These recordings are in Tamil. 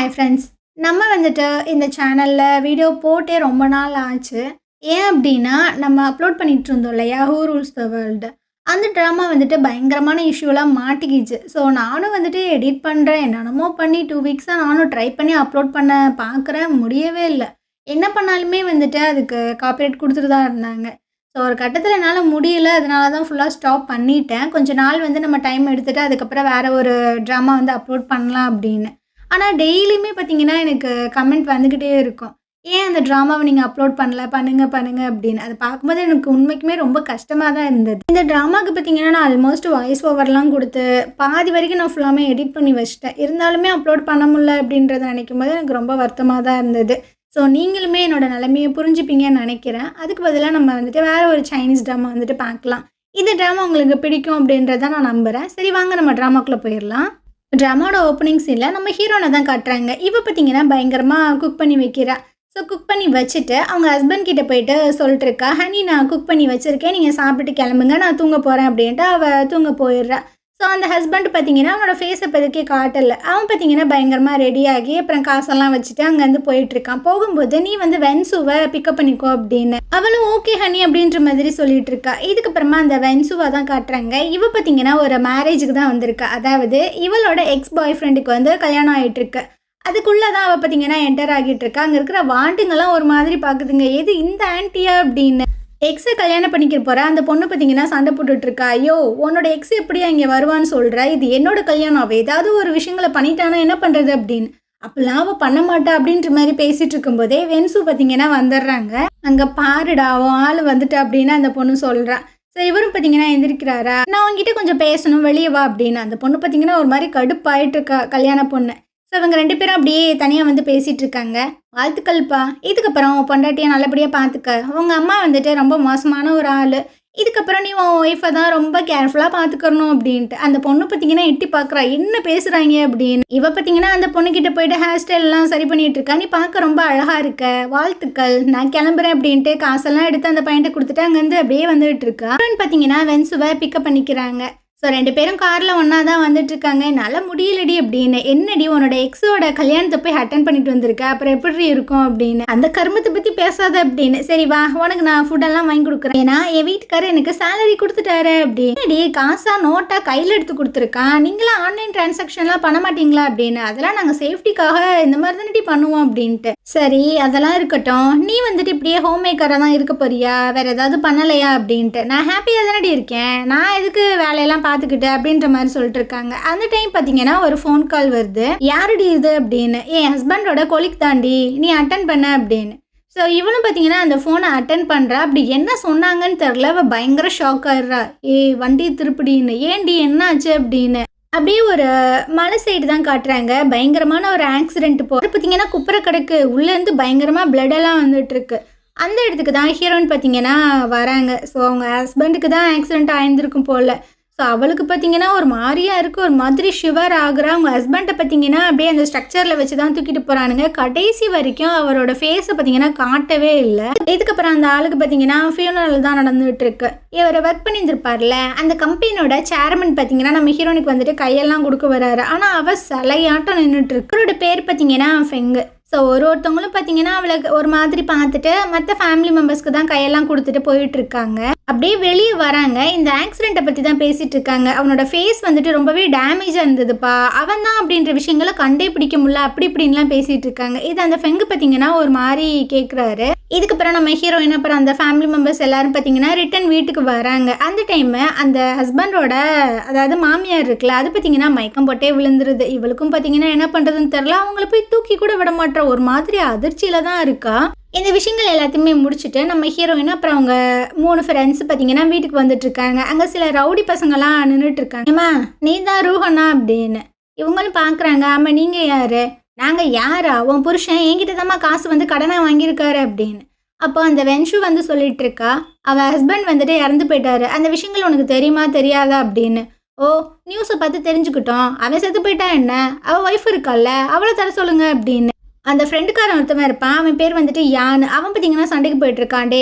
Hi friends. நம்ம வந்துட்டு இந்த சேனலில் வீடியோ போட்டே ரொம்ப நாள் ஆச்சு. ஏன் அப்படின்னா, நம்ம அப்லோட் பண்ணிகிட்டு இருந்தோம் இல்லையா, ஹூ ரூல்ஸ் த வேர்ல்டு. அந்த ட்ராமா வந்துட்டு பயங்கரமான இஷ்யூலாம் மாட்டிக்கிச்சு. ஸோ நானும் வந்துட்டு எடிட் பண்ணுறேன், என்னென்னமோ பண்ணி 2 வீக்ஸாக நானும் ட்ரை பண்ணி அப்லோட் பண்ண பார்க்குறேன், முடியவே இல்லை. என்ன பண்ணாலுமே வந்துட்டு அதுக்கு காப்பிரைட் கொடுத்துட்டு தான் இருந்தாங்க. ஸோ ஒரு கட்டத்தில் என்னால் முடியல, அதனால தான் ஃபுல்லாக ஸ்டாப் பண்ணிட்டேன். கொஞ்சம் நாள் வந்து நம்ம டைம் எடுத்துகிட்டு அதுக்கப்புறம் வேறு ஒரு ட்ராமா வந்து அப்லோட் பண்ணலாம் அப்படின்னு. ஆனால் டெய்லியுமே பார்த்தீங்கன்னா எனக்கு கமெண்ட் வந்துக்கிட்டே இருக்கும். ஏன் அந்த ட்ராமாவை நீங்கள் அப்லோட் பண்ணல, பண்ணுங்க அப்படின்னு. அதை பார்க்கும்போது எனக்கு உண்மைக்குமே ரொம்ப கஷ்டமாக தான் இருந்தது. இந்த ட்ராமாவுக்கு பார்த்தீங்கன்னா நான் ஆல்மோஸ்ட் வாய்ஸ் ஓவர்லாம் கொடுத்து பாதி வரைக்கும் நான் ஃபுல்லாமே எடிட் பண்ணி வச்சிட்டேன். இருந்தாலுமே அப்லோட் பண்ண முடியல அப்படின்றத நினைக்கும் போது எனக்கு ரொம்ப வருத்தமாக தான் இருந்தது. ஸோ நீங்களுமே என்னோடய நிலைமையை புரிஞ்சுப்பீங்கன்னு நினைக்கிறேன். அதுக்கு பதிலாக நம்ம வந்துட்டு வேறு ஒரு சைனீஸ் ட்ராமா வந்துட்டு பார்க்கலாம். இந்த ட்ராமா உங்களுக்கு பிடிக்கும் அப்படின்றத நான் நம்புகிறேன். சரி, வாங்க நம்ம ட்ராமாக்குள்ளே போயிடலாம். ட்ராமாவோட ஓப்பனிங் சீனில் நம்ம ஹீரோனை தான் காட்டுறாங்க. இப்போ பார்த்தீங்கன்னா பயங்கரமாக குக் பண்ணி வைக்கிறா. ஸோ குக் பண்ணி வச்சுட்டு அவங்க ஹஸ்பண்ட் கிட்டே போயிட்டு சொல்லிட்டு இருக்கா, ஹனி நான் குக் பண்ணி வச்சுருக்கேன், நீங்கள் சாப்பிட்டுட்டு கிளம்புங்க, நான் தூங்க போகிறேன் அப்படின்ட்டு அவள் தூங்க போயிடுறா. ஸோ அந்த ஹஸ்பண்ட் பார்த்தீங்கன்னா அவனோட ஃபேஸை இப்போதைக்கு காட்டலை. அவன் பார்த்தீங்கன்னா பயங்கரமாக ரெடியாகி அப்புறம் காசெல்லாம் வச்சுட்டு அங்கேருந்து போயிட்டுருக்கான். போகும்போது நீ வந்து வென்சுவை பிக்கப் பண்ணிக்கோ அப்படின்னு. அவளும் ஓகே ஹனி அப்படின்ற மாதிரி சொல்லிட்டு இருக்கா. இதுக்கப்புறமா அந்த வென்சுவை தான் காட்டுறாங்க. இவ பார்த்தீங்கன்னா ஒரு மேரேஜுக்கு தான் வந்திருக்கா. அதாவது இவளோட எக்ஸ் பாய் ஃப்ரெண்டுக்கு வந்து கல்யாணம் ஆகிட்டுருக்கு. அதுக்குள்ளே தான் அவள் பார்த்தீங்கன்னா என்டர் ஆகிட்டு இருக்கா. அங்கே இருக்கிற வாண்டுங்கெல்லாம் ஒரு மாதிரி பார்க்குதுங்க, எது இந்த ஆன்ட்டியா அப்படின்னு. எக்ஸை கல்யாணம் பண்ணிக்க போகிற அந்த பொண்ணு பார்த்தீங்கன்னா சண்டை போட்டுட்ருக்கா. ஐயோ, உன்னோட எக்ஸ் எப்படியா இங்கே வருவான்னு சொல்கிற, இது என்னோட கல்யாணம், அவள் ஏதாவது ஒரு விஷயங்களை பண்ணிட்டானா என்ன பண்ணுறது அப்படின்னு. அப்போல்லாம் அவள் பண்ண மாட்டா அப்படின்ற மாதிரி பேசிகிட்டு இருக்கும்போதே வென்சு பார்த்தீங்கன்னா வந்துடுறாங்க. அங்கே பாருடா அவன் ஆள் வந்துட்டு அப்படின்னு அந்த பொண்ணு சொல்கிறா. ஸோ இவரும் பார்த்தீங்கன்னா எந்திரிக்கிறாரா, நான் அவங்ககிட்ட கொஞ்சம் பேசணும், வெளியே வா அப்படின்னு. அந்த பொண்ணு பார்த்தீங்கன்னா ஒரு மாதிரி கடுப்பாயிட்டு இருக்கா, கல்யாண பொண்ணு. ஸோ இவங்க 2 பேரும் அப்படியே தனியாக வந்து பேசிகிட்டு இருக்காங்க. வாழ்த்துக்கள்ப்பா, இதுக்கப்புறம் உன் பொண்டாட்டியை நல்லபடியாக பார்த்துக்க. உங்கள் அம்மா வந்துட்டு ரொம்ப மோசமான ஒரு ஆள், இதுக்கப்புறம் நீ உன் ஒய்ஃபை தான் ரொம்ப கேர்ஃபுல்லாக பார்த்துக்கணும் அப்படின்ட்டு. அந்த பொண்ணு பார்த்தீங்கன்னா எட்டி பார்க்குறா, என்ன பேசுகிறாங்க அப்படின்னு. இவ பார்த்தீங்கன்னா அந்த பொண்ணுக்கிட்ட போயிட்டு ஹேர் ஸ்டைல்லாம் சரி பண்ணிகிட்டு இருக்கா. நீ பார்க்க ரொம்ப அழகாக இருக்க, வாழ்த்துக்கள், நான் கிளம்புறேன் அப்படின்ட்டு காசெல்லாம் எடுத்து அந்த பையன்ட்ட கொடுத்துட்டு அங்கேருந்து அப்படியே வந்துட்டு இருக்கா. பார்த்தீங்கன்னா வென்சுவை பிக்கப் பண்ணிக்கிறாங்க. ஸோ 2 பேரும் காரில் ஒன்றா தான் வந்துட்டுருக்காங்க. என்னால் முடியலடி அப்படின்னு. என்னடி உன்னோட எக்ஸோட கல்யாணத்தை போய் அட்டன் பண்ணிட்டு வந்திருக்க, அப்புறம் எப்படி இருக்கும் அப்படின்னு. அந்த கர்மத்தை பற்றி பேசாத அப்படின்னு. சரி வா, உனக்கு நான் ஃபுட்டெல்லாம் வாங்கி கொடுக்குறேன், ஏன்னா என் வீட்டுக்காரர் எனக்கு சேலரி கொடுத்துட்டாரு அப்படின்னு. காசா நோட்டா கையில் எடுத்து கொடுத்துருக்கான், நீங்களாம் ஆன்லைன் டிரான்சாக்ஷன்லாம் பண்ண மாட்டீங்களா அப்படின்னு. அதெல்லாம் நாங்கள் சேஃப்டிக்காக இந்த மாதிரி தானடி பண்ணுவோம் அப்படின்ட்டு. சரி அதெல்லாம் இருக்கட்டும், நீ வந்துட்டு இப்படியே ஹோம் மேக்கராக தான் இருக்க போறியா, வேறு ஏதாவது பண்ணலையா அப்படின்ட்டு. நான் ஹாப்பியாக தானடி இருக்கேன், நான் எதுக்கு வேலையெல்லாம் பார்த்துக்கிட்டு அப்படின்ற மாதிரி சொல்லிட்டு இருக்காங்க. அந்த டைம் பார்த்தீங்கன்னா ஒரு ஃபோன் கால் வருது. யாருடி இது அப்படின்னு. என் ஹஸ்பண்டோட கொலிக் தாண்டி, நீ அட்டன் பண்ண அப்படின்னு. ஸோ இவனும் பார்த்தீங்கன்னா அந்த ஃபோனை அட்டன் பண்ணுறா. அப்படி என்ன சொன்னாங்கன்னு தெரில, அவள் பயங்கர ஷாக் ஆயிடுறா. வண்டி திருப்பிடின்னு, ஏன்டி என்ன ஆச்சு அப்படின்னு. அப்படியே ஒரு மலை சைடு தான் காட்டுறாங்க. பயங்கரமான ஒரு ஆக்சிடென்ட் பார்த்தீங்கன்னா குப்புற கிடக்கு, உள்ளேருந்து பயங்கரமாக பிளட்டெல்லாம் வந்துட்டு இருக்கு. அந்த இடத்துக்கு தான் ஹீரோயின் பார்த்தீங்கன்னா வராங்க. ஸோ அவங்க ஹஸ்பண்டுக்கு தான் ஆக்சிடென்ட் ஆயிருந்திருக்கும் போல். ஸோ அவளுக்கு பார்த்தீங்கன்னா ஒரு மாதிரியா இருக்குது, ஒரு மாதிரி ஷிவர் ஆகுறா. அவங்க ஹஸ்பண்டை பார்த்தீங்கன்னா அப்படியே அந்த ஸ்ட்ரக்சரில் வச்சு தான் தூக்கிட்டு போகிறானுங்க. கடைசி வரைக்கும் அவரோட ஃபேஸை பார்த்தீங்கன்னா காட்டவே இல்லை. இதுக்கப்புறம் அந்த ஆளுக்கு பார்த்தீங்கன்னா ஃபியூனரல் தான் நடந்துகிட்டு இருக்கு. இவர் ஒர்க் பண்ணியிருந்திருப்பார்ல அந்த கம்பெனியோட சேர்மன் பார்த்தீங்கன்னா நம்ம ஹீரோனுக்கு வந்துட்டு கையெல்லாம் கொடுக்க வராரு. ஆனால் அவள் சிலையாட்டம் நின்றுட்டு இருக்கு. அவரோட பேர் பார்த்தீங்கன்னா ஃபெங்கு. ஸோ ஒருத்தவங்களும் பார்த்தீங்கன்னா அவளுக்கு ஒரு மாதிரி பார்த்துட்டு மற்ற ஃபேமிலி மெம்பர்ஸ்க்கு தான் கையெல்லாம் கொடுத்துட்டு போயிட்டுருக்காங்க. அப்படியே வெளியே வராங்க. இந்த ஆக்சிடெண்ட்டை பற்றி தான் பேசிகிட்டு இருக்காங்க. அவனோட ஃபேஸ் வந்துட்டு ரொம்பவே டேமேஜாக இருந்ததுப்பா, அவன் தான் அப்படின்ற விஷயங்களை கண்டே பிடிக்க முடியல, அப்படி இப்படின்லாம் பேசிகிட்டு இருக்காங்க. இது அந்த ஃபெங்கு பார்த்தீங்கன்னா ஒரு மாதிரி கேட்குறாரு. இதுக்கப்புறம் நம்ம ஹீரோயின் அப்புறம் அந்த ஃபேமிலி மெம்பர்ஸ் எல்லாரும் பார்த்தீங்கன்னா ரிட்டன் வீட்டுக்கு வராங்க. அந்த டைமு அந்த ஹஸ்பண்டோட அதாவது மாமியார் இருக்குல்ல, அது பார்த்தீங்கன்னா மயக்கம் போட்டே விழுந்துருது. இவளுக்கும் பார்த்தீங்கன்னா என்ன பண்ணுறதுன்னு தெரில, அவங்கள போய் தூக்கி கூட விட மாட்டா, ஒரு மாதிரி அதிர்ச்சியில் தான் இருக்கா. இந்த விஷயங்கள் எல்லாத்தையுமே முடிச்சுட்டு நம்ம ஹீரோயின் அப்புறம் அவங்க 3 ஃப்ரெண்ட்ஸ் பார்த்தீங்கன்னா வீட்டுக்கு வந்துட்டு இருக்காங்க. அங்கே சில ரவுடி பசங்கள்லாம் நின்றுட்டு இருக்காங்க. ஏமா நீ தான் ரூஹனா அப்படின்னு. இவங்களும் பார்க்குறாங்க. ஆமாம் நீங்கள் யார்? நாங்கள் யாரா, உன் புருஷன் என்கிட்ட தாம்மா காசு வந்து கடனாக வாங்கியிருக்காரு அப்படின்னு. அப்போ அந்த வென்ஷு வந்து சொல்லிட்டு இருக்கா, அவள் ஹஸ்பண்ட் வந்துட்டு இறந்து போயிட்டாரு, அந்த விஷயங்கள் உனக்கு தெரியுமா தெரியாதா அப்படின்னு. ஓ, நியூஸை பார்த்து தெரிஞ்சுக்கிட்டோம், அவன் செத்து போயிட்டா என்ன, அவள் ஒய்ஃப் இருக்கால, அவளை தர சொல்லுங்க அப்படின்னு. அந்த ஃப்ரெண்டுக்காரன் ஒருத்தவன் இருப்பான். அவன் பேர் வந்துட்டு யான். அவன் பார்த்தீங்கன்னா சண்டைக்கு போயிட்டுருக்கான்.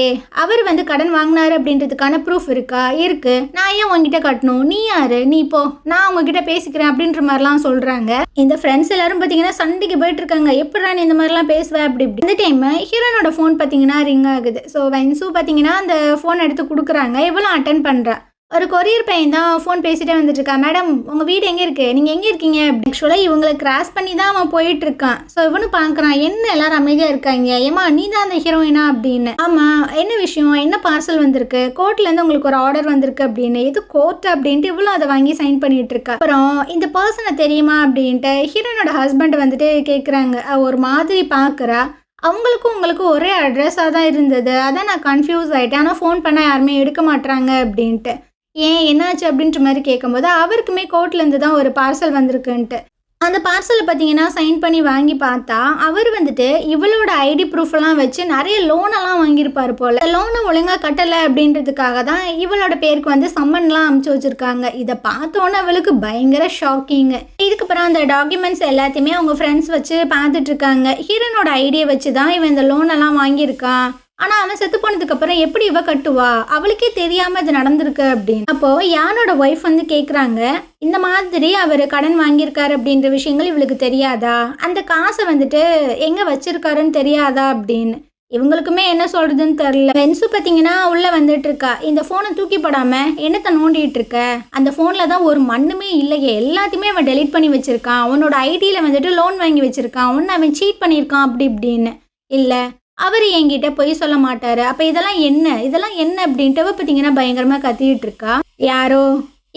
அவர் வந்து கடன் வாங்கினாரு அப்படின்றதுக்கான ப்ரூஃப் இருக்கா? இருக்கு. நான் ஏன் உங்ககிட்ட கட்டணும்? நீ யாரு? நீ போ. நான் உங்ககிட்ட பேசிக்கிறேன் அப்படின்ற மாதிரிலாம் சொல்கிறாங்க. இந்த ஃப்ரெண்ட்ஸ் எல்லாரும் பார்த்தீங்கன்னா சண்டைக்கு போயிட்டுருக்காங்க. எப்படா நீ இந்த மாதிரிலாம் பேசுவேன் அப்படி இப்படி. இந்த டைம் ஹீரோனோட ஃபோன் பார்த்தீங்கன்னா ரிங் ஆகுது. ஸோ வென்சு பார்த்தீங்கன்னா அந்த ஃபோன் எடுத்து கொடுக்குறாங்க. இவளும் அட்டன் பண்ணுறா. ஒரு கொரியர் பையன் தான் ஃபோன் பேசிட்டே வந்துட்டு இருக்கா. மேடம் உங்கள் வீடு எங்கே இருக்குது? நீங்கள் எங்கே இருக்கீங்க? ஆக்சுவலாக இவங்களை கிராஸ் பண்ணி தான் அவன் போயிட்டுருக்கான். ஸோ இவனு பார்க்குறான், என்ன எல்லாரும் அமைதியாக இருக்காங்க, ஏமா நீ தான் அந்த ஹீரோயினா அப்படின்னு. ஆமாம், என்ன விஷயம், என்ன பார்சல் வந்திருக்கு, கோர்ட்லேருந்து உங்களுக்கு ஒரு ஆர்டர் வந்திருக்கு அப்படின்னு. எது கோர்ட் அப்படின்ட்டு இவ்வளோ அதை வாங்கி சைன் பண்ணிட்டு இருக்கா. அப்புறம் இந்த பர்சனை தெரியுமா அப்படின்ட்டு ஹீரோயினோட ஹஸ்பண்ட் வந்துட்டு கேட்குறாங்க. ஒரு மாதிரி பார்க்குறா. அவங்களுக்கும் உங்களுக்கும் ஒரே அட்ரஸாக தான் இருந்தது, அதான் நான் கன்ஃபியூஸ் ஆகிட்டேன். ஆனால் ஃபோன் பண்ணால் யாருமே எடுக்க மாட்டாங்க அப்படின்ட்டு. ஏன் என்னாச்சு அப்படின்ற மாதிரி கேட்கும்போது அவருக்குமே கோர்ட்லேருந்து தான் ஒரு பார்சல் வந்திருக்குன்ட்டு. அந்த பார்சலை பார்த்தீங்கன்னா சைன் பண்ணி வாங்கி பார்த்தா அவர் வந்துட்டு இவளோட ஐடி ப்ரூஃபெல்லாம் வச்சு நிறைய லோனெல்லாம் வாங்கியிருப்பார் போல். லோனை ஒழுங்காக கட்டலை அப்படின்றதுக்காக தான் இவளோட பேருக்கு வந்து சம்மன்லாம் அமுச்சு வச்சுருக்காங்க. இதை பார்த்தோன்னே அவளுக்கு பயங்கர ஷாக்கிங்கு. இதுக்கப்புறம் அந்த டாக்குமெண்ட்ஸ் எல்லாத்தையுமே அவங்க ஃப்ரெண்ட்ஸ் வச்சு பார்த்துட்ருக்காங்க. ஹீரோனோட ஐடியை வச்சு தான் இவன் இந்த லோனெல்லாம் வாங்கியிருக்கான். ஆனால் அவன் செத்து போனதுக்கப்புறம் எப்படி இவ கட்டுவா? அவளுக்கே தெரியாமல் இது நடந்திருக்கு அப்படின்னு. அப்போது யானோட ஒய்ஃப் வந்து கேட்குறாங்க, இந்த மாதிரி அவர் கடன் வாங்கியிருக்காரு அப்படின்ற விஷயங்கள் இவளுக்கு தெரியாதா? அந்த காசை வந்துட்டு எங்கே வச்சிருக்காருன்னு தெரியாதா அப்படின்னு. இவங்களுக்குமே என்ன சொல்கிறதுன்னு தெரில. வென்சு பார்த்தீங்கன்னா உள்ளே வந்துட்டு இருக்கா. இந்த ஃபோனை தூக்கி போடாமல் என்னத்தை நோண்டிகிட்டு இருக்க? அந்த ஃபோனில் தான் ஒரு மண்ணுமே இல்லையே, எல்லாத்தையுமே அவன் டெலிட் பண்ணி வச்சுருக்கான். அவனோட ஐடியில் வந்துட்டு லோன் வாங்கி வச்சுருக்கான், ஒன்று அவன் சீட் பண்ணியிருக்கான் அப்படி இப்படின்னு. இல்லை அவர் என்கிட்ட பொய் சொல்ல மாட்டார். அப்போ இதெல்லாம் என்ன அப்படின்ட்டு பார்த்தீங்கன்னா பயங்கரமாக கத்திக்கிட்டு இருக்கா.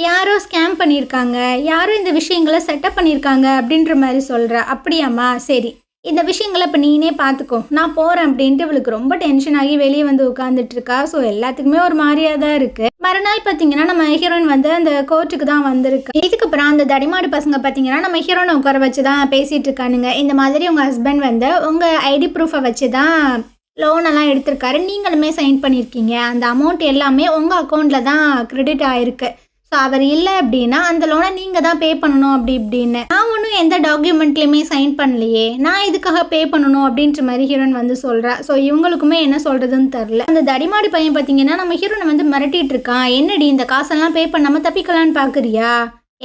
யாரோ ஸ்கேம் பண்ணியிருக்காங்க, யாரோ இந்த விஷயங்களை செட்டப் பண்ணியிருக்காங்க அப்படின்ற மாதிரி சொல்கிறா. அப்படியாம்மா, சரி இந்த விஷயங்களை இப்போ நீனே பார்த்துக்கோ, நான் போகிறேன் அப்படின்ட்டு இவளுக்கு ரொம்ப டென்ஷன் ஆகி வெளியே வந்து உட்காந்துட்டு இருக்கா. ஸோ எல்லாத்துக்குமே ஒரு மாதிரியாக தான் இருக்குது. மறுநாள் பார்த்தீங்கன்னா நம்ம ஹீரோயின் வந்து அந்த கோர்ட்டுக்கு தான் வந்திருக்கு. இதுக்கப்புறம் அந்த தடிமாடு பசங்க பார்த்தீங்கன்னா நம்ம ஹீரோனை உட்கார வச்சு தான் பேசிகிட்டு இருக்கானுங்க. இந்த மாதிரி உங்கள் ஹஸ்பண்ட் வந்து உங்கள் ஐடி ப்ரூஃபை வச்சு தான் லோனெல்லாம் எடுத்திருக்காரு, நீங்களுமே சைன் பண்ணியிருக்கீங்க, அந்த அமௌண்ட் எல்லாமே உங்கள் அக்கௌண்ட்டில் தான் கிரெடிட் ஆகிருக்கு. ஸோ அவர் இல்லை அப்படின்னா அந்த லோனை நீங்கள் தான் பே பண்ணணும் அப்படி இப்படின்னு. நான் ஒன்றும் எந்த டாக்குமெண்ட்லேயுமே சைன் பண்ணலையே, நான் இதுக்காக பே பண்ணணும் அப்படின்ற மாதிரி ஹீரோயின் வந்து சொல்கிறா. ஸோ இவங்களுக்குமே என்ன சொல்கிறதுன்னு தெரில. அந்த தடிமாடி பையன் பார்த்தீங்கன்னா நம்ம ஹீரோனை வந்து மிரட்டிட்டு இருக்கான். என்னடி இந்த காசெல்லாம் பே பண்ணாமல் தப்பிக்கலான்னு பார்க்குறியா?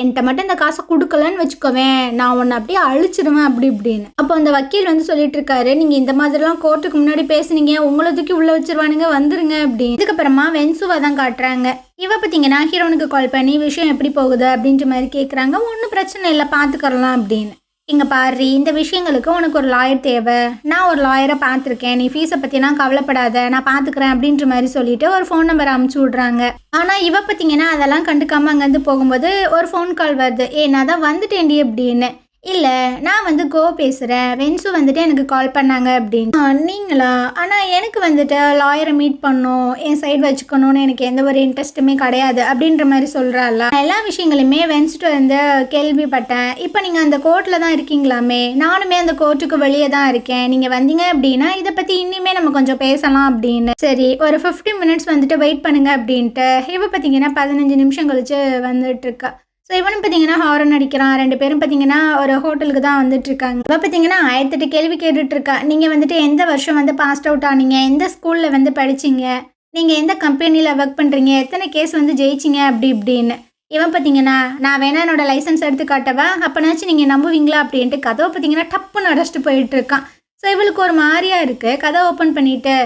என்கிட்ட மட்டும் இந்த காசை கொடுக்கலன்னு வச்சுக்கோவேன், நான் உன்னை அப்படியே அழிச்சிடுவேன் அப்படி இப்படின்னு. அப்போ அந்த வக்கீல் வந்து சொல்லிட்டு இருக்காரு, நீங்கள் இந்த மாதிரிலாம் கோர்ட்டுக்கு முன்னாடி பேசுனீங்க, உங்களை தூக்கி உள்ளே வச்சிருவானுங்க, வந்துருங்க அப்படின்னு. இதுக்கப்புறமா வென்சுவை தான் காட்டுறாங்க. இவ பார்த்தீங்கன்னா ஹீரோனுக்கு கால் பண்ணி விஷயம் எப்படி போகுது அப்படின்ற மாதிரி கேட்குறாங்க. ஒன்றும் பிரச்சனை இல்லை, பார்த்துக்கறலாம் அப்படின்னு. இங்கே பாரு, இந்த விஷயங்களுக்கு உனக்கு ஒரு லாயர் தேவை, நான் ஒரு லாயரை பார்த்துருக்கேன், நீ ஃபீஸை பற்றிலாம் கவலைப்படாத, நான் பார்த்துக்கிறேன் அப்படின்ற மாதிரி சொல்லிட்டு ஒரு ஃபோன் நம்பர் அமுச்சு விட்றாங்க. ஆனால் இவ பார்த்தீங்கன்னா அதெல்லாம் கண்டுக்காமல் அங்கேருந்து போகும்போது ஒரு ஃபோன் கால் வருது. நான் தான் வந்துட்டேன்டி அப்படின்னு. இல்லை நான் வந்து கோ பேசுகிறேன், வென்சு வந்துட்டு எனக்கு கால் பண்ணாங்க அப்படின்னு. நீங்களா? ஆனால் எனக்கு வந்துட்டு லாயரை மீட் பண்ணணும், என் சைடு வச்சுக்கணும்னு எனக்கு எந்த ஒரு இன்ட்ரெஸ்ட்டுமே கிடையாது அப்படின்ற மாதிரி சொல்கிறாள். எல்லா விஷயங்களுமே வென்சுட்டு வந்து கேள்விப்பட்டேன். இப்போ நீங்கள் அந்த கோர்ட்டில் தான் இருக்கீங்களாமே, நானுமே அந்த கோர்ட்டுக்கு வெளியே தான் இருக்கேன், நீங்கள் வந்தீங்க அப்படின்னா இதை பற்றி இன்னுமே நம்ம கொஞ்சம் பேசலாம் அப்படின்னு. சரி ஒரு 15 மினிட்ஸ் வந்துட்டு வெயிட் பண்ணுங்க அப்படின்ட்டு இவ பார்த்தீங்கன்னா 15 நிமிஷம் கழிச்சு வந்துட்டு இருக்கா. ஸோ இவனும் பார்த்தீங்கன்னா ஹாரன் அடிக்கிறான். 2 பேரும் பார்த்தீங்கன்னா ஒரு ஹோட்டலுக்கு தான் வந்துட்டு இருக்காங்க. இப்போ பார்த்தீங்கன்னா 1008 கேள்வி கேட்டுட்டு இருக்கா. நீங்கள் வந்துட்டு எந்த வருஷம் வந்து பாஸ்ட் அவுட் ஆனீங்க, எந்த ஸ்கூலில் வந்து படிச்சிங்க, நீங்கள் எந்த கம்பெனியில் ஒர்க் பண்ணுறீங்க, எத்தனை கேஸ் வந்து ஜெயிச்சிங்க அப்படி இப்படின்னு. இவன் பார்த்தீங்கன்னா நான் வேணா என்னோட லைசன்ஸ் எடுத்து காட்டவா, அப்போனாச்சும் நீங்கள் நம்புவீங்களா அப்படின்ட்டு கதவை பார்த்தீங்கன்னா டப்புன்னு அடைச்சிட்டு போயிட்டு இருக்கான். ஸோ இவளுக்கு ஒரு மாதிரியா இருக்குது. கதை ஓப்பன் பண்ணிவிட்டு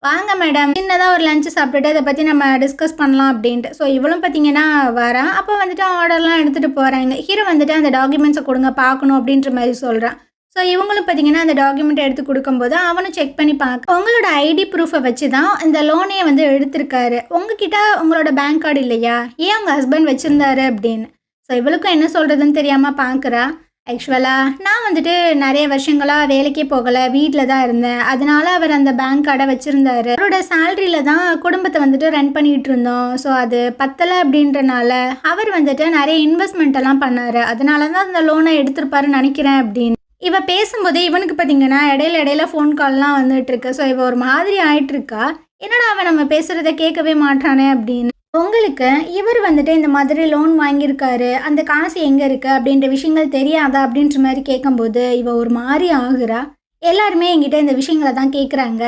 வாங்க மேடம், சின்னதாக ஒரு லஞ்சு சாப்பிட்டுட்டு அதை பற்றி நம்ம டிஸ்கஸ் பண்ணலாம் அப்படின்ட்டு. ஸோ இவளும் பார்த்தீங்கன்னா வரான். அப்போ வந்துட்டு ஆர்டர்லாம் எடுத்துகிட்டு போகிறாங்க. ஹீரோ வந்துட்டு அந்த டாக்குமெண்ட்ஸை கொடுங்க பார்க்கணும் அப்படின்ற மாதிரி சொல்கிறான். ஸோ இவங்களும் பார்த்தீங்கன்னா அந்த டாக்குமெண்ட்டை எடுத்து கொடுக்கும்போது அவனும் செக் பண்ணி பார்க்க, உங்களோட ஐடி ப்ரூஃபை வச்சு தான் இந்த லோனே வந்து எடுத்திருக்காரு, உங்ககிட்ட உங்களோட பேங்க் கார்டு இல்லையா, ஏன் உங்கள் ஹஸ்பண்ட் வச்சுருந்தாரு அப்படின்னு. ஸோ இவளுக்கும் என்ன சொல்கிறதுன்னு தெரியாமல் பார்க்குறா. ஆக்சுவலாக நான் வந்துட்டு நிறைய வருஷங்களாக வேலைக்கே போகலை, வீட்டில் தான் இருந்தேன், அதனால அவர் அந்த பேங்க் கார்டை வச்சுருந்தாரு. அவரோட சேலரியில் தான் குடும்பத்தை வந்துட்டு ரன் பண்ணிகிட்டு இருந்தோம். ஸோ அது பத்தலை அப்படின்றனால அவர் வந்துட்டு நிறைய இன்வெஸ்ட்மெண்ட் எல்லாம் பண்ணார், அதனால தான் அந்த லோனை எடுத்திருப்பாருன்னு நினைக்கிறேன் அப்படின்னு. இவ பேசும்போது இவனுக்கு பார்த்தீங்கன்னா இடையில ஃபோன் கால்லாம் வந்துட்டு இருக்கு. ஸோ இவ ஒரு மாதிரி ஆயிட்டு இருக்கா, என்னடா அவன் நம்ம பேசுகிறத கேட்கவே மாட்டானே அப்படின்னு. உங்களுக்கு இவர் வந்துட்டு இந்த மாதிரி லோன் வாங்கியிருக்காரு, அந்த காசு எங்கே இருக்குது அப்படின்ற விஷயங்கள் தெரியாதா அப்படின்ற மாதிரி கேட்கும்போது இவ ஒரு மாதிரி ஆகுறா. எல்லாருமே என்கிட்ட இந்த விஷயங்களை தான் கேட்குறாங்க.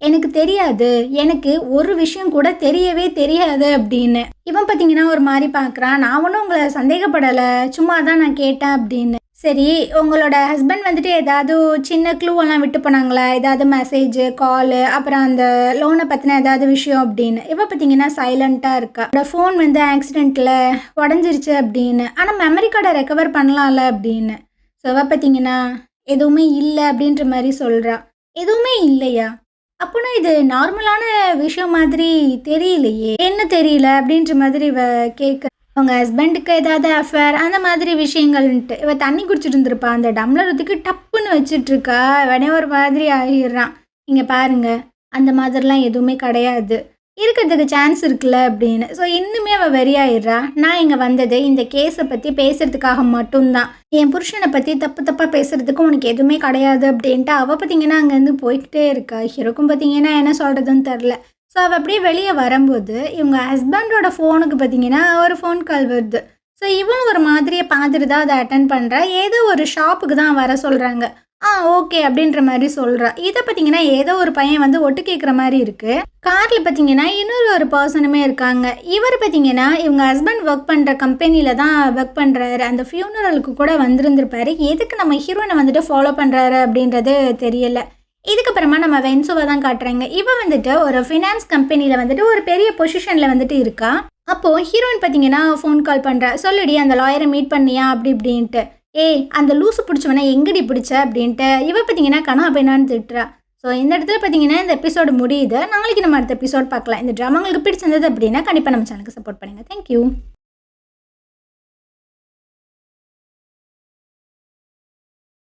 எனக்கு தெரியாது, எனக்கு ஒரு விஷயம் கூட தெரியவே தெரியாது அப்படின்னு. இவன் பார்த்தீங்கன்னா ஒரு மாதிரி பார்க்குறான். நான் ஒன்றும் உங்களை சந்தேகப்படலை, சும்மா தான் நான் கேட்டேன் அப்படின்னு. சரி, உங்களோட ஹஸ்பண்ட் வந்துட்டு ஏதாவது சின்ன க்ளூவெல்லாம் விட்டு போனாங்களா? ஏதாவது மெசேஜு, காலு, அப்புறம் அந்த லோனை பற்றின ஏதாவது விஷயம் அப்படின்னு. இவன் பார்த்தீங்கன்னா சைலண்ட்டாக இருக்கா. அவரோட ஃபோன் வந்து ஆக்சிடெண்ட்டில் உடஞ்சிருச்சு அப்படின்னு. ஆனால் மெமரி கார்டை ரெக்கவர் பண்ணலாம்ல அப்படின்னு. ஸோ இவ பார்த்தீங்கன்னா எதுவுமே இல்லை அப்படின்ற மாதிரி சொல்கிறா. எதுவுமே இல்லையா? அப்போனா இது நார்மலான விஷயம் மாதிரி தெரியலையே, என்ன தெரியல அப்படின்ற மாதிரி இவ கேட்க. அவங்க ஹஸ்பண்டுக்கு ஏதாவது அஃபேர் அந்த மாதிரி விஷயங்கள்ன்ட்டு இவ தண்ணி குடிச்சிட்டு இருந்திருப்பா. அந்த டம்ளரத்துக்கு டப்புன்னு வச்சிட்ருக்கா. உடனே ஒரு மாதிரி ஆகிடுறான். இங்கே பாருங்க, அந்த மாதிரிலாம் எதுவுமே கிடையாது, இருக்கிறதுக்கு சான்ஸ் இருக்குல்ல அப்படின்னு. ஸோ இன்னுமே அவள் வெறியாயிடுறா. நான் இங்கே வந்தது இந்த கேஸை பற்றி பேசுறதுக்காக மட்டும்தான். என் புருஷனை பற்றி தப்பாக பேசுறதுக்கு உனக்கு எதுவுமே கிடையாது அப்படின்ட்டு அவள் பார்த்தீங்கன்னா அங்கேருந்து போய்கிட்டே இருக்கா. ஹீரோக்கும் பார்த்தீங்கன்னா என்ன சொல்கிறதுன்னு தெரில. ஸோ அவள் அப்படியே வெளியே வரும்போது இவங்க ஹஸ்பண்டோட ஃபோனுக்கு பார்த்தீங்கன்னா ஒரு ஃபோன் கால் வருது. ஸோ இவனும் ஒரு மாதிரியை பார்த்துட்டு தான் அதை அட்டன் பண்ணுறா. ஏதோ ஒரு ஷாப்புக்கு தான் வர சொல்கிறாங்க. ஓகே அப்படின்ற மாதிரி சொல்கிறா. இதை பார்த்தீங்கன்னா ஏதோ ஒரு பையன் வந்து ஒட்டு கேட்குற மாதிரி இருக்குது. காரில் பார்த்தீங்கன்னா இன்னொரு ஒரு பர்சனுமே இருக்காங்க. இவர் பார்த்தீங்கன்னா இவங்க ஹஸ்பண்ட் ஒர்க் பண்ணுற கம்பெனியில் தான் ஒர்க் பண்ணுறாரு. அந்த ஃபியூனரலுக்கு கூட வந்திருந்திருப்பாரு. எதுக்கு நம்ம ஹீரோயினை வந்துட்டு ஃபாலோ பண்ணுறாரு அப்படின்றது தெரியல. இதுக்கப்புறமா நம்ம வென்சுவை தான் காட்டுறாங்க. இவன் வந்துட்டு ஒரு ஃபினான்ஸ் கம்பெனியில் வந்துட்டு ஒரு பெரிய பொசிஷனில் வந்துட்டு இருக்கா. அப்போது ஹீரோயின் பார்த்தீங்கன்னா ஃபோன் கால் பண்ணுறா. சொல்லுடி, அந்த லாயரை மீட் பண்ணியா அப்படி இப்படின்ட்டு. அந்த லூசு பிடிச்சவனை எங்கடி பிடிச்ச அப்படின்ட்டு இவ பார்த்தீங்கன்னா கனா பெண்ணான்னு திட்டுறா. ஸோ இந்த இடத்துல பார்த்தீங்கன்னா இந்த எபிசோடு முடியுது. நாளைக்கு நம்ம அடுத்த எபிசோட் பார்க்கலாம். இந்த ட்ராமா உங்களுக்கு பிடிச்சிருந்தது அப்படின்னா கண்டிப்பாக நம்ம சேனலுக்கு சப்போர்ட் பண்ணுங்கள். தேங்க்யூ.